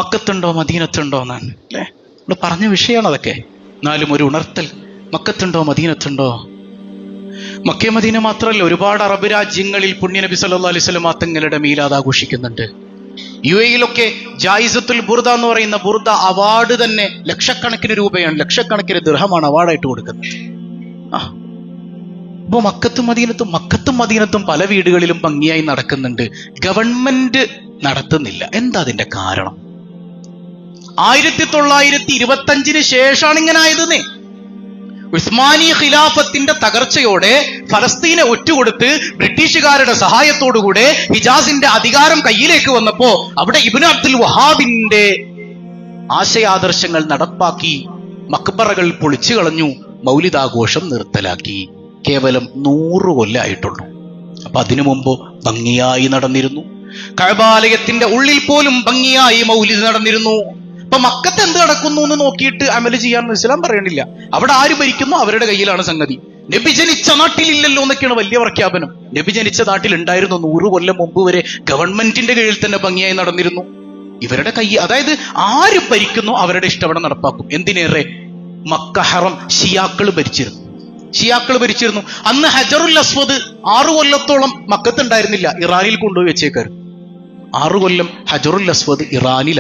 മക്കത്തുണ്ടോ മദീനത്തുണ്ടോ എന്നാണ് അല്ലേ? നമ്മൾ പറഞ്ഞ വിഷയമാണ് അതൊക്കെ. എന്നാലും ഒരു ഉണർത്തൽ, മക്കത്തുണ്ടോ മദീനത്തുണ്ടോ. മക്കേ മദീന മാത്രമല്ല, ഒരുപാട് അറബ് രാജ്യങ്ങളിൽ പുണ്യനബി സല്ലല്ലാഹു അലൈഹി വസല്ലം തങ്ങളുടെ മീലാദ് ആഘോഷിക്കുന്നുണ്ട്. UAE-യിലൊക്കെ ജായിസത്തുൽ ബുർദ എന്ന് പറയുന്ന ബുർദ അവാർഡ് തന്നെ ലക്ഷക്കണക്കിന് രൂപയാണ്, ലക്ഷക്കണക്കിന് ദിർഹമാണ് അവാർഡായിട്ട് കൊടുക്കുന്നത്. അപ്പൊ മക്കത്തും മദീനത്തും പല വീടുകളിലും ഭംഗിയായി നടക്കുന്നുണ്ട്. ഗവൺമെന്റ് നടത്തുന്നില്ല. എന്താ അതിന്റെ കാരണം? 1925 ശേഷമാണ് ഇങ്ങനെ ആയതെന്നേ. ഉസ്മാനി ഖിലാഫത്തിന്റെ തകർച്ചയോടെ ഫലസ്തീനെ ഒറ്റുകൊടുത്ത് ബ്രിട്ടീഷുകാരുടെ സഹായത്തോടുകൂടെ ഹിജാസിന്റെ അധികാരം കയ്യിലേക്ക് വന്നപ്പോ അവിടെ ഇബ്നു അബ്ദുൽ വഹാബിന്റെ ആശയാദർശങ്ങൾ നടപ്പാക്കി, മക്ബറകൾ പൊളിച്ചു കളഞ്ഞു, മൗലിദാഘോഷം നിർത്തലാക്കി. കേവലം 100 കൊല്ലമായിട്ടുള്ളൂ. അപ്പൊ അതിനു മുമ്പ് ഭംഗിയായി നടന്നിരുന്നു. കഅബാലയത്തിന്റെ ഉള്ളിൽ പോലും ഭംഗിയായി മൗലിദ് നടന്നിരുന്നു. അപ്പൊ മക്കത്ത് എന്ത് നടക്കുന്നു എന്ന് നോക്കിയിട്ട് അമല് ചെയ്യാൻ ഇസ്ലാം പറയണില്ല. അവിടെ ആര് ഭരിക്കുന്നു അവരുടെ കയ്യിലാണ് സംഗതി. നബി ജനിച്ച നാട്ടിലില്ലല്ലോ എന്നൊക്കെയാണ് വലിയ പ്രഖ്യാപനം. നബി ജനിച്ച നാട്ടിൽ ഉണ്ടായിരുന്നു. 100 കൊല്ലം മുമ്പ് വരെ ഗവൺമെന്റിന്റെ കീഴിൽ തന്നെ ഭംഗിയായി നടന്നിരുന്നു. ഇവരുടെ കൈ, അതായത് ആര് ഭരിക്കുന്നു അവരുടെ ഇഷ്ടം നടപ്പാക്കും. എന്തിനേറെ മക്ക ഹറം ഷിയാക്കള് ഭരിച്ചിരുന്നു. അന്ന് ഹജറുൽ അസ്വദ് 6 കൊല്ലത്തോളം മക്കത്ത് ഉണ്ടായിരുന്നില്ല, ഇറാനിൽ കൊണ്ടുപോയി വെച്ചേക്കാറ്. 6 കൊല്ലം ഹജറുൽ അസ്വദ് ഇറാനിൽ